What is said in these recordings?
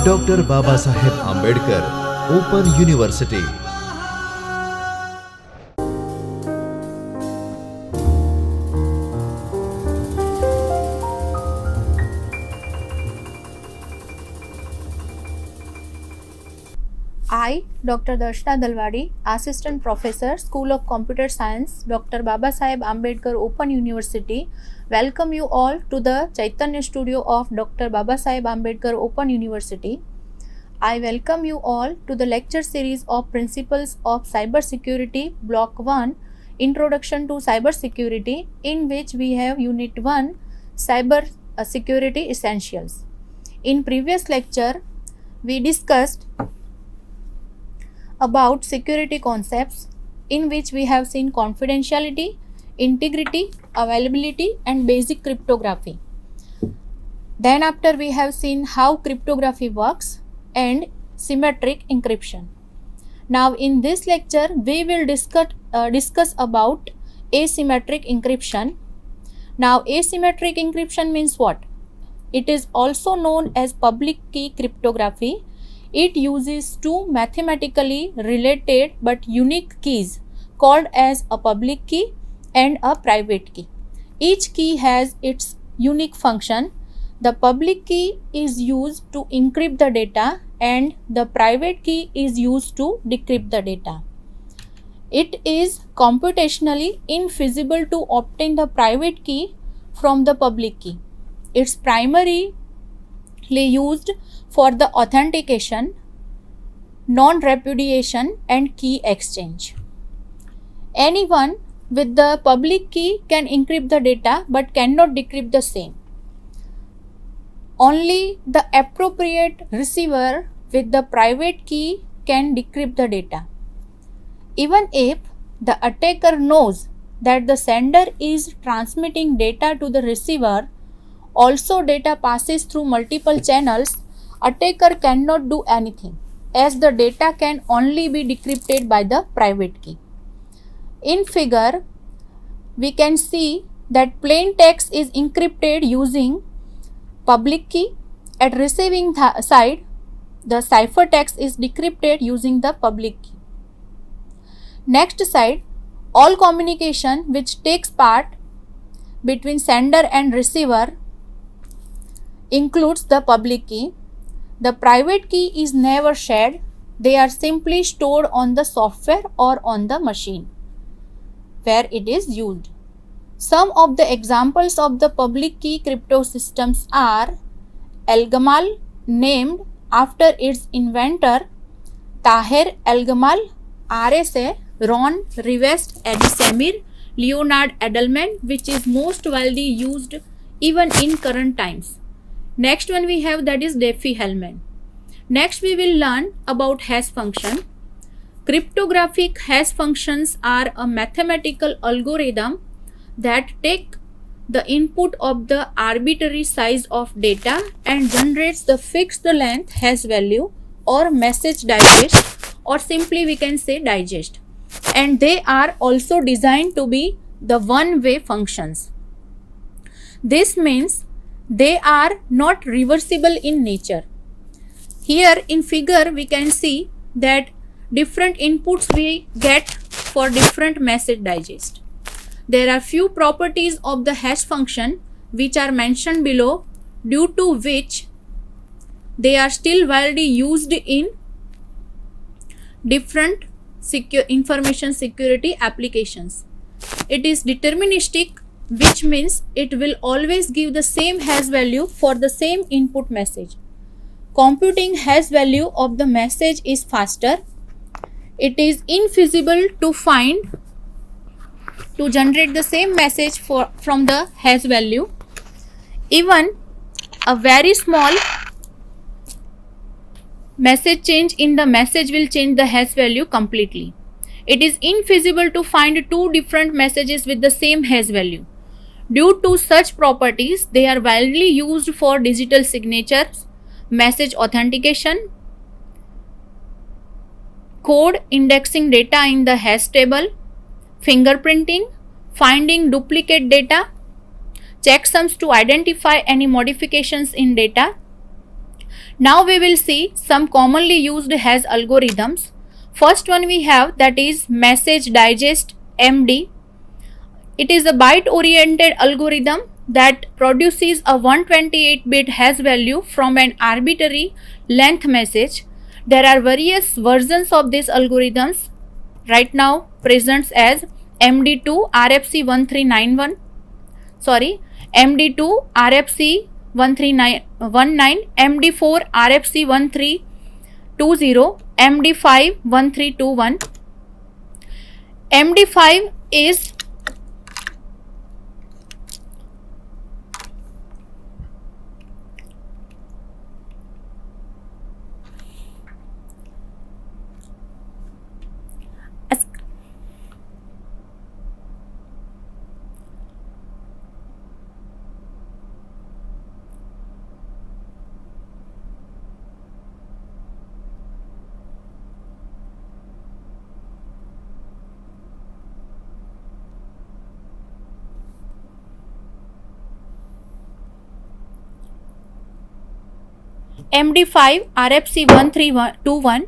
Doctor Babasaheb Ambedkar open university. I, Dr. Darshna Dalwadi, Assistant Professor, School of Computer Science, Dr. Baba Saheb Ambedkar Open University, welcome you all to the Chaitanya Studio of Dr. Baba Saheb Ambedkar Open University. I welcome you all to the lecture series of Principles of Cyber Security, Block 1, Introduction to Cyber Security, in which we have Unit 1, Cyber Security Essentials. In previous lecture, we discussed about security concepts, in which we have seen confidentiality, integrity, availability and basic cryptography. Then after we have seen how cryptography works and symmetric encryption. Now in this lecture we will discuss about asymmetric encryption. Now asymmetric encryption means what? It is also known as public key cryptography. It uses two mathematically related but unique keys called as a public key and a private key. Each key has its unique function. The public key is used to encrypt the data and the private key is used to decrypt the data. It is computationally infeasible to obtain the private key from the public key. It's primarily used for the authentication, non-repudiation and key exchange. Anyone with the public key can encrypt the data but cannot decrypt the same. Only the appropriate receiver with the private key can decrypt the data. Even if the attacker knows that the sender is transmitting data to the receiver, also data passes through multiple channels, attacker cannot do anything, as the data can only be decrypted by the private key. In figure, we can see that plain text is encrypted using public key. At receiving side, the ciphertext is decrypted using the public key. Next side, all communication which takes part between sender and receiver includes the public key. The private key is never shared. They are simply stored on the software or on the machine where it is used. Some of the examples of the public key crypto systems are Al-Gamal, named after its inventor Tahir Al-Gamal, RSA, Ron Rivest, Eddie Samir, Leonard Edelman, which is most widely used even in current times. Next one we have, that is Diffie-Hellman. Next we will learn about hash function. Cryptographic hash functions are a mathematical algorithm that take the input of the arbitrary size of data and generates the fixed length hash value or message digest, or simply we can say digest. And they are also designed to be the one-way functions. This means they are not reversible in nature. Here in figure we can see that different inputs we get for different message digest. There are few properties of the hash function which are mentioned below, due to which they are still widely used in different information security applications. It is deterministic, which means it will always give the same hash value for the same input message. Computing hash value of the message is faster. It is infeasible to generate the same message from the hash value. Even a very small message change in the message will change the hash value completely. It is infeasible to find two different messages with the same hash value. Due to such properties, they are widely used for digital signatures, message authentication, code indexing data in the hash table, fingerprinting, finding duplicate data, checksums to identify any modifications in data. Now we will see some commonly used hash algorithms. First one we have, that is message digest MD. It is a byte oriented algorithm that produces a 128-bit hash value from an arbitrary length message. There are various versions of these algorithms right now presents as MD2 RFC 1391, MD2 RFC 1319, MD4 RFC 1320, MD5 1321. MD5 is MD5 RFC 1321.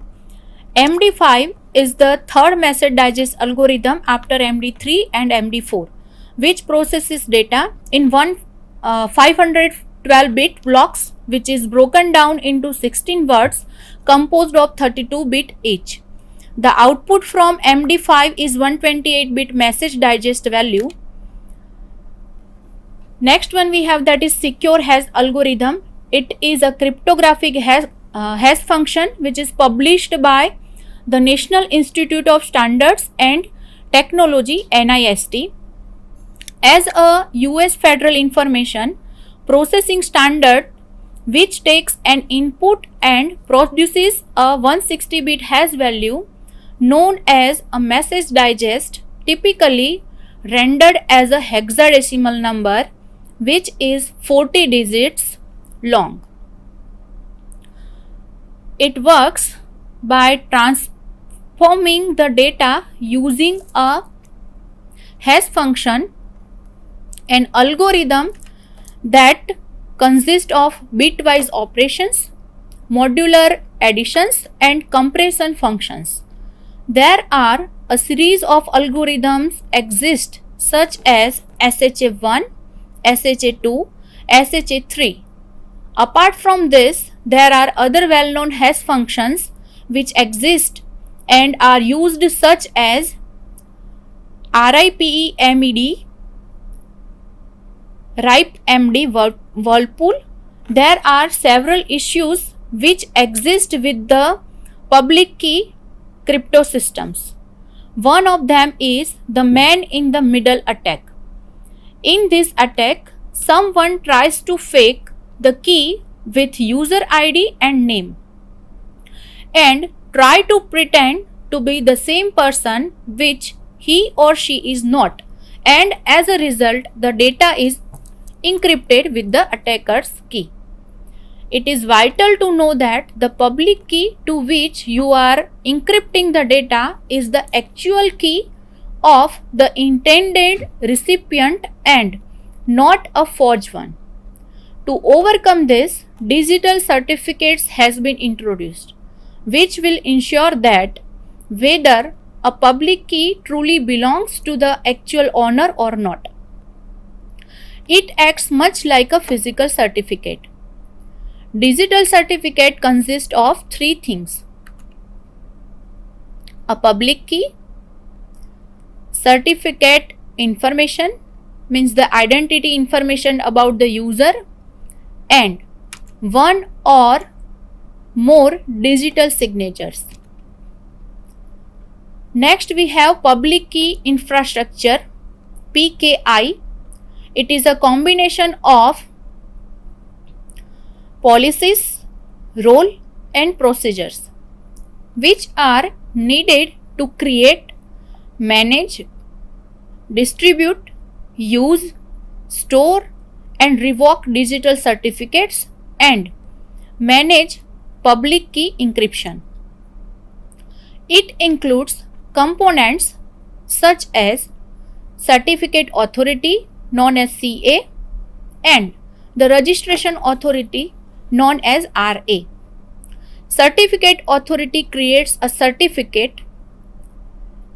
MD5 is the third message digest algorithm after MD3 and MD4, which processes data in 512-bit blocks, which is broken down into 16 words composed of 32-bit each. The output from MD5 is 128-bit message digest value. Next one we have, that is secure hash algorithm. It is a cryptographic hash function which is published by the National Institute of Standards and Technology NIST as a US federal information processing standard which takes an input and produces a 160-bit hash value known as a message digest, typically rendered as a hexadecimal number which is 40 digits long. It works by transforming the data using a hash function, an algorithm that consists of bitwise operations, modular additions and compression functions. There are a series of algorithms exist such as SHA-1, SHA-2, SHA-3. Apart from this, there are other well-known hash functions which exist and are used such as RIPEMD, RIPEMD Whirlpool. There are several issues which exist with the public key crypto systems. One of them is the man-in-the-middle attack. In this attack, someone tries to fake the key with user ID and name and try to pretend to be the same person which he or she is not, and as a result the data is encrypted with the attacker's key. It is vital to know that the public key to which you are encrypting the data is the actual key of the intended recipient and not a forged one. To overcome this, digital certificates has been introduced, which will ensure that whether a public key truly belongs to the actual owner or not. It acts much like a physical certificate. Digital certificate consists of three things: a public key, certificate information, means the identity information about the user, and one or more digital signatures. Next we have public key infrastructure, PKI. It is a combination of policies, role and procedures which are needed to create, manage, distribute, use, store and revoke digital certificates and manage public key encryption. It includes components such as certificate authority known as CA, and the registration authority known as RA. Certificate authority creates a certificate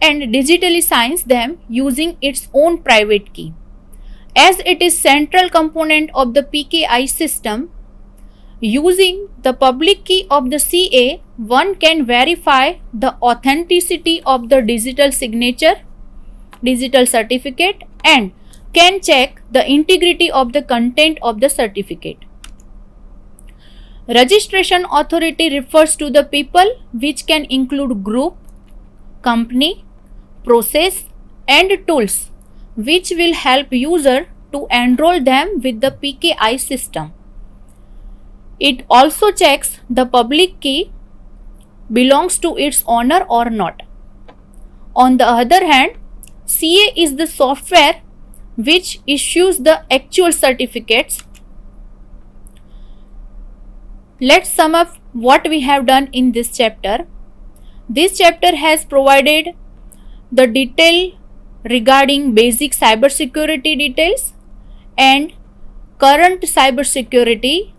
and digitally signs them using its own private key. As it is central component of the PKI system, using the public key of the CA, one can verify the authenticity of the digital signature, digital certificate, and can check the integrity of the content of the certificate. Registration authority refers to the people, which can include group, company, process, and tools, which will help user to enroll them with the PKI system. It also checks the public key belongs to its owner or not. On the other hand, CA is the software which issues the actual certificates. Let's sum up what we have done in this chapter. This chapter has provided the detail regarding basic cybersecurity details and current cybersecurity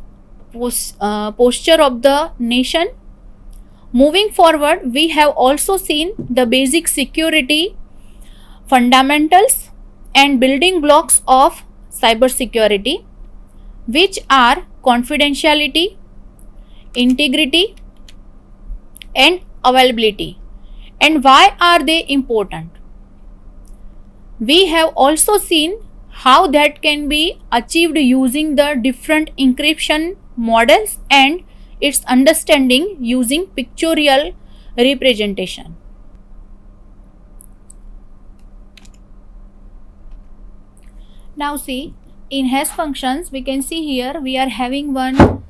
posture of the nation. Moving forward, we have also seen the basic security fundamentals and building blocks of cybersecurity, which are confidentiality, integrity, and availability. And why are they important? We have also seen how that can be achieved using the different encryption models and its understanding using pictorial representation. Now see, in hash functions we can see here we are having one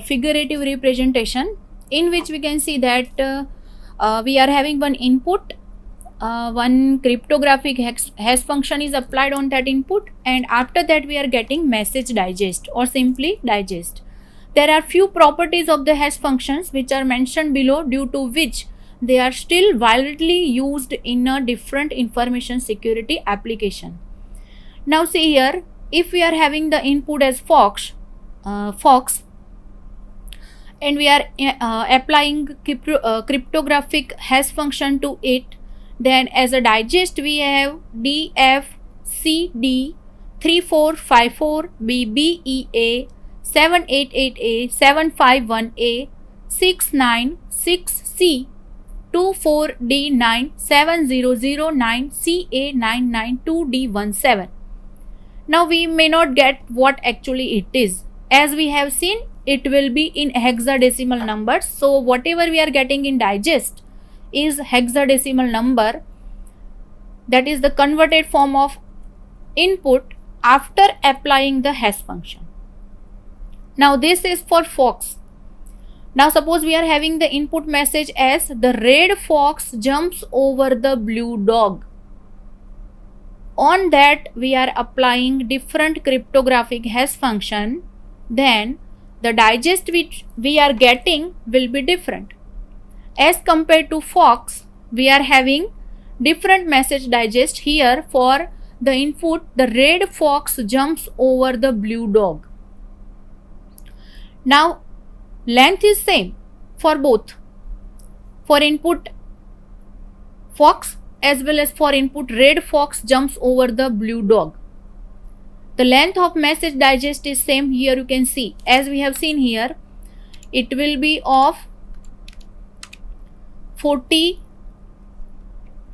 figurative representation in which we can see that we are having one input, one cryptographic hash function is applied on that input, and after that we are getting message digest or simply digest. There are few properties of the hash functions which are mentioned below, due to which they are still widely used in a different information security application. Now see here, if we are having the input as fox, and we are applying cryptographic hash function to it, then as a digest we have DFCD 3454BBEA 788A 751A 696C 24D9 7009 CA992D17. Now we may not get what actually it is. As we have seen, it will be in hexadecimal numbers. So whatever we are getting in digest is hexadecimal number, that is the converted form of input after applying the hash function. Now this is for fox. Now suppose we are having the input message as the red fox jumps over the blue dog. On that we are applying different cryptographic hash function, then the digest which we are getting will be different. As compared to fox, we are having different message digest here. For the input, the red fox jumps over the blue dog. Now length is same for both, for input fox as well as for input red fox jumps over the blue dog. The length of message digest is same. Here you can see, as we have seen here, it will be of 40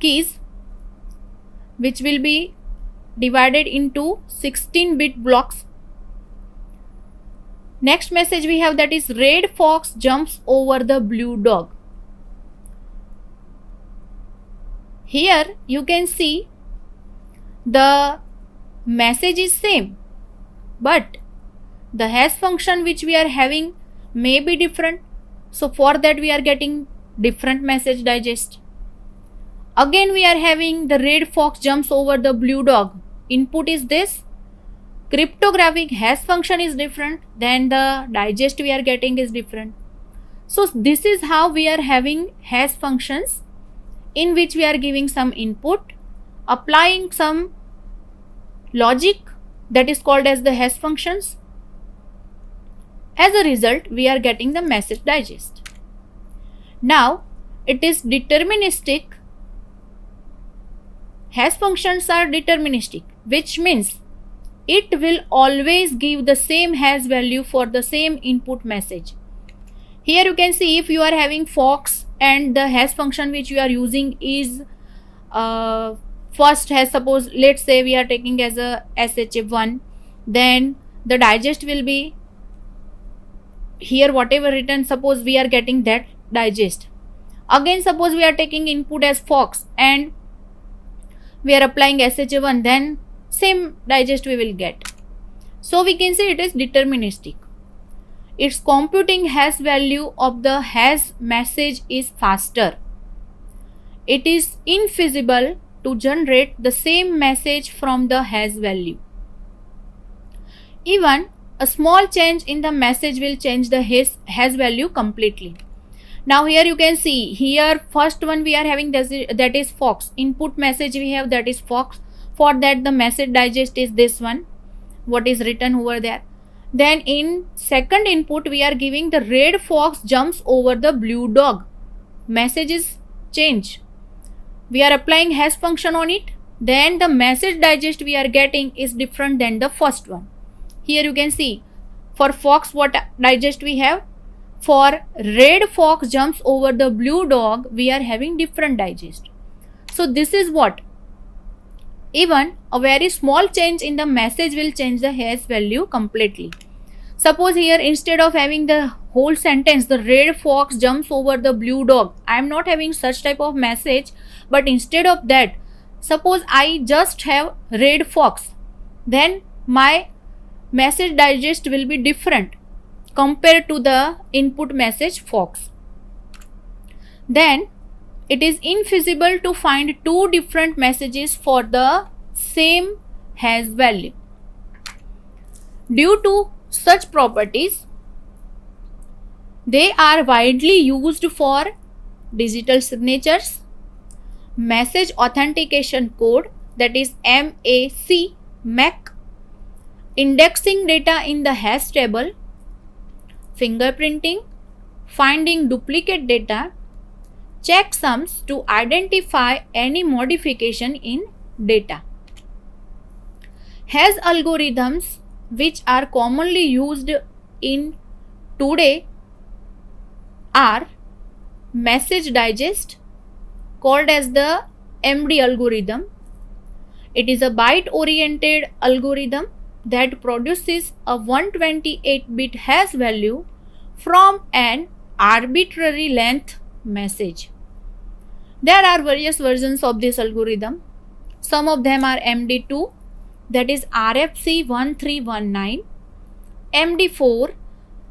keys, which will be divided into 16-bit blocks. Next message we have, that is red fox jumps over the blue dog. Here you can see the message is same, but the hash function which we are having may be different. So for that we are getting different message digest. Again we are having the red fox jumps over the blue dog. Input is this, cryptographic hash function is different, then the digest we are getting is different. So this is how we are having hash functions, in which we are giving some input, applying some logic that is called as the hash functions. As a result, we are getting the message digest. Now, it is deterministic. Hash functions are deterministic, which means it will always give the same hash value for the same input message. Here you can see if you are having Fox and the hash function which you are using is first hash, suppose let's say we are taking as a SH1, then the digest will be here whatever written, suppose we are getting that digest. Again suppose we are taking input as Fox and we are applying SH1, then same digest we will get. So we can say it is deterministic. Its computing hash value of the hash message is faster. It is infeasible to generate the same message from the hash value. Even a small change in the message will change the hash value completely. Now here you can see, here first one we are having that is Fox. Input message we have, that is Fox. For that the message digest is this one, what is written over there. Then in second input we are giving the red fox jumps over the blue dog. Message is change. We are applying hash function on it. Then the message digest we are getting is different than the first one. Here you can see, for Fox what digest we have. For red fox jumps over the blue dog, we are having different digest. So this is what, even a very small change in the message will change the hash value completely. Suppose here instead of having the whole sentence, the red fox jumps over the blue dog, I am not having such type of message, but instead of that, suppose I just have red fox, then my message digest will be different compared to the input message Fox. Then it is infeasible to find two different messages for the same hash value. Due to such properties, they are widely used for digital signatures, message authentication code, that is MAC, indexing data in the hash table, fingerprinting, finding duplicate data, checksums to identify any modification in data. Hash algorithms which are commonly used in today are message digest, called as the MD algorithm. It is a byte oriented algorithm that produces a 128-bit hash value from an arbitrary length message. There are various versions of this algorithm. Some of them are MD2, that is RFC 1319, MD4,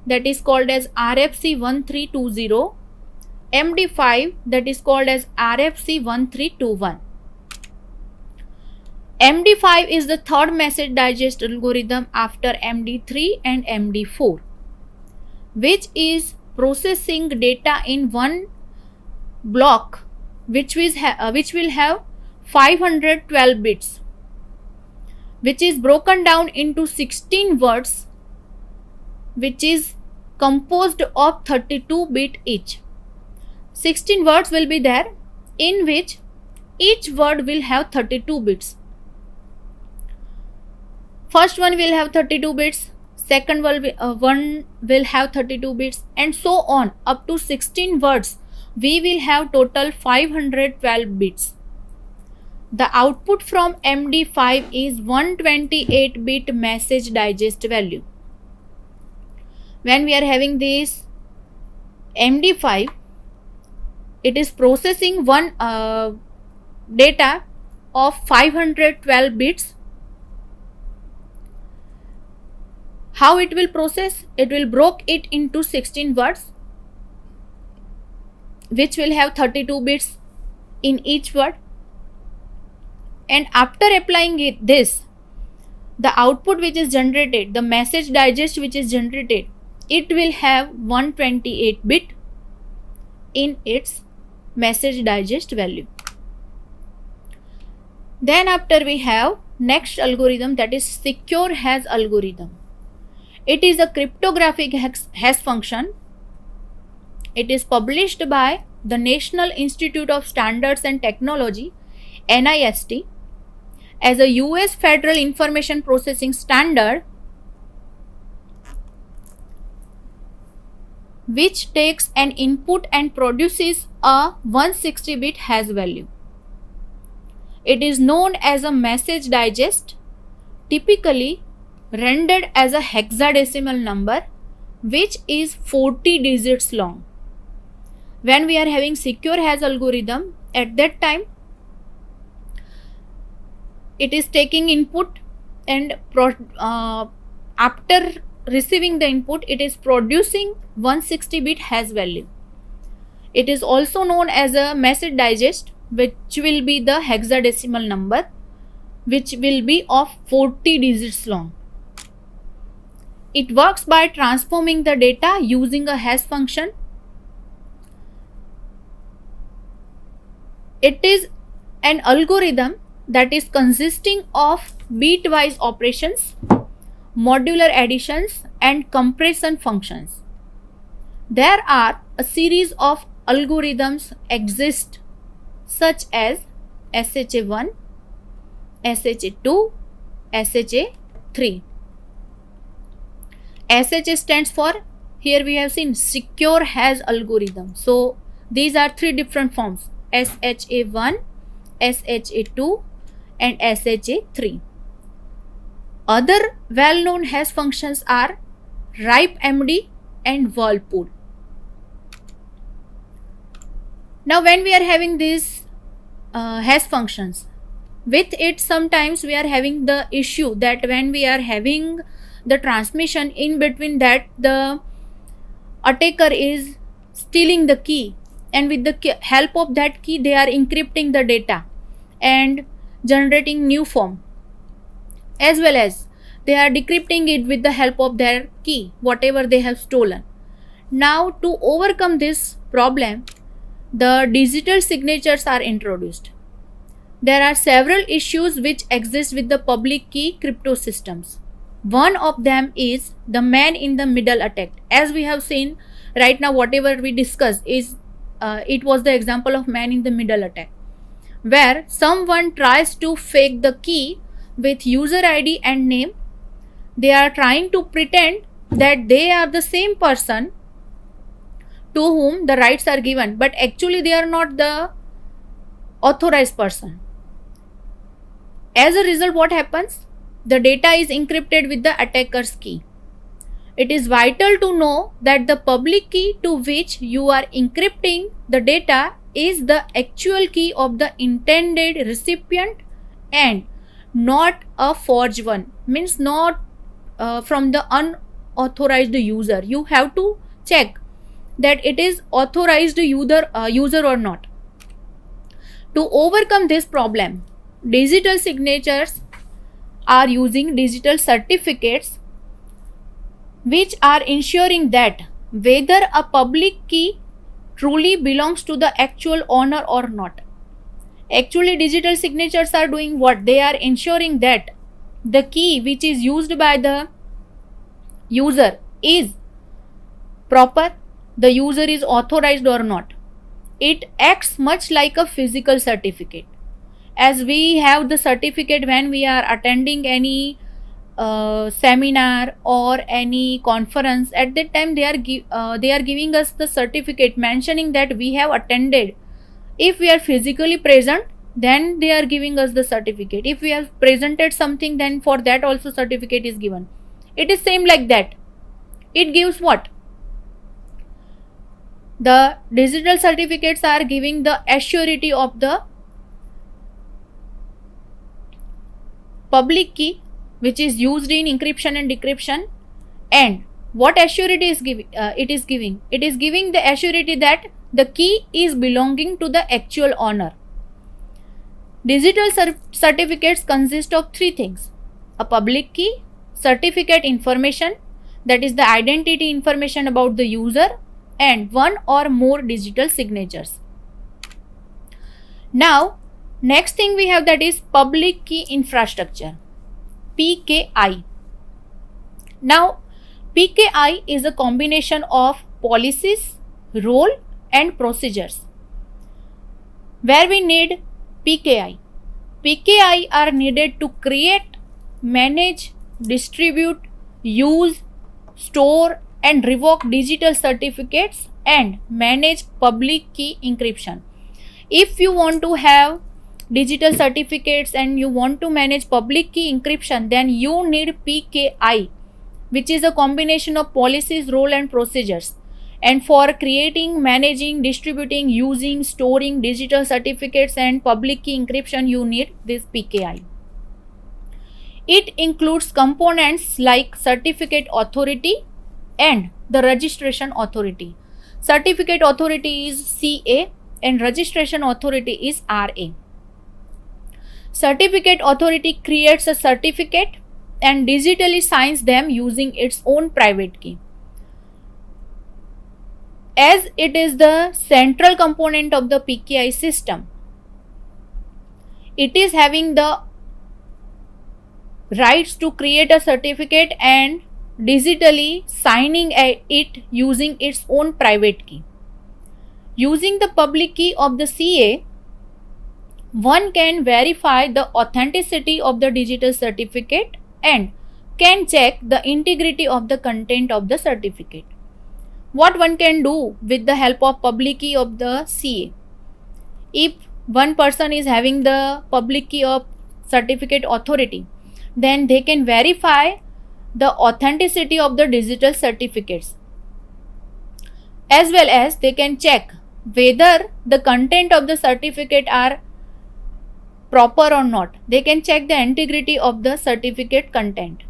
that is called as RFC 1320, MD5, that is called as RFC 1321. MD5 is the third message digest algorithm after MD3 and MD4, which is processing data in one block which will have 512 bits, which is broken down into 16 words, which is composed of 32-bit each. 16 words will be there, in which each word will have 32 bits. First one will have 32 bits, second one will have 32 bits, and so on up to 16 words. We will have total 512 bits. The output from MD5 is 128-bit message digest value. When we are having this MD5, it is processing one data of 512 bits. How it will process? It will break it into 16 words, which will have 32 bits in each word. And after applying this, the output which is generated, the message digest which is generated, it will have 128 bit in its message digest value. Then after we have next algorithm, that is secure hash algorithm. It is a cryptographic hash function. It is published by the National Institute of Standards and Technology, NIST, as a US Federal Information Processing Standard, which takes an input and produces a 160-bit hash value. It is known as a message digest, typically rendered as a hexadecimal number, which is 40 digits long. When we are having secure hash algorithm, at that time it is taking input and after receiving the input it is producing 160-bit hash value. It is also known as a message digest, which will be the hexadecimal number, which will be of 40 digits long. It works by transforming the data using a hash function. It is an algorithm that is consisting of bitwise operations, modular additions, and compression functions. There are a series of algorithms exist such as SHA-1, SHA-2, SHA-3. SHA stands for, here we have seen, secure hash algorithm. So these are three different forms: SHA-1, SHA-2 and SHA-3. Other well-known hash functions are RIPE-MD and Whirlpool. Now when we are having these hash functions, with it sometimes we are having the issue that when we are having the transmission, in between that the attacker is stealing the key, and with the help of that key they are encrypting the data and generating new form, as well as they are decrypting it with the help of their key, whatever they have stolen. Now to overcome this problem, the digital signatures are introduced. There are several issues which exist with the public key crypto systems. One of them is the man in the middle attack. As we have seen right now, whatever we discussed is it was the example of man in the middle attack, where someone tries to fake the key with user ID and name. They are trying to pretend that they are the same person to whom the rights are given, but actually they are not the authorized person. As a result, what happens? The data is encrypted with the attacker's key. It is vital to know that the public key to which you are encrypting the data is the actual key of the intended recipient and not a forged one, means not from the unauthorized user. You have to check that it is authorized user or not. To overcome this problem, digital signatures are using digital certificates, which are ensuring that whether a public key truly belongs to the actual owner or not. Actually, digital signatures are doing what? They are ensuring that the key which is used by the user is proper, the user is authorized or not. It acts much like a physical certificate. As we have the certificate when we are attending any seminar or any conference, at that time they are giving us the certificate mentioning that we have attended. If we are physically present, then they are giving us the certificate. If we have presented something, then for that also certificate is given. It is same like that. It gives what? The digital certificates are giving the assurity of the public key which is used in encryption and decryption. And what assurity is giving? It is giving the assurity that the key is belonging to the actual owner. Digital certificates consist of three things: a public key, certificate information, that is the identity information about the user, and one or more digital signatures. Now Next thing we have, that is public key infrastructure, PKI. Now, PKI is a combination of policies, role and procedures. Where we need PKI. PKI are needed to create, manage, distribute, use, store and revoke digital certificates and manage public key encryption. If you want to have digital certificates and you want to manage public key encryption, then you need PKI, which is a combination of policies, role and procedures. And for creating, managing, distributing, using, storing digital certificates and public key encryption, you need this PKI. It includes components like certificate authority and the registration authority. Certificate authority is CA and registration authority is RA. Certificate authority creates a certificate and digitally signs them using its own private key. As it is the central component of the PKI system, it is having the rights to create a certificate and digitally signing it using its own private key. Using the public key of the CA, one can verify the authenticity of the digital certificate and can check the integrity of the content of the certificate. What one can do with the help of public key of the CA? If one person is having the public key of certificate authority, then they can verify the authenticity of the digital certificates, as well as they can check whether the content of the certificate are proper or not. They can check the integrity of the certificate content.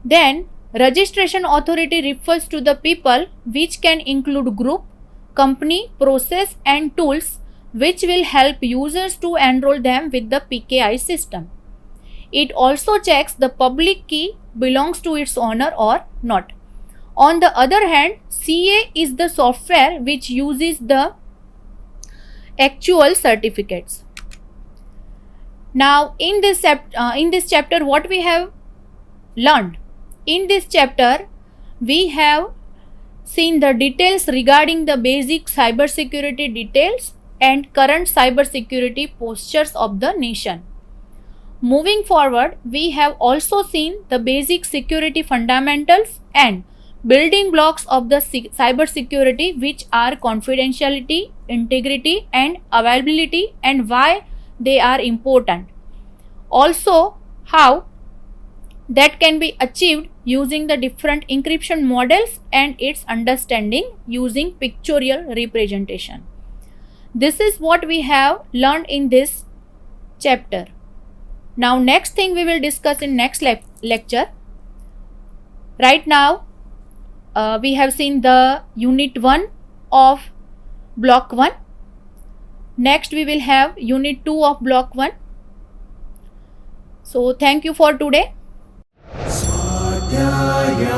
Then registration authority refers to the people, which can include group, company, process and tools which will help users to enroll them with the PKI system. It also checks the public key belongs to its owner or not. On the other hand, CA is the software which uses the actual certificates. Now in this chapter, what we have learned? In this chapter, we have seen the details regarding the basic cybersecurity details and current cybersecurity postures of the nation. Moving forward, we have also seen the basic security fundamentals and building blocks of the cybersecurity, which are confidentiality, integrity and availability, and why they are important. Also, how that can be achieved using the different encryption models and its understanding using pictorial representation. This is what we have learned in this chapter. Now next thing we will discuss in next lecture. Right now we have seen the unit 1 of block 1. Next we will have unit 2 of block 1. So thank you for today. Swadhyaya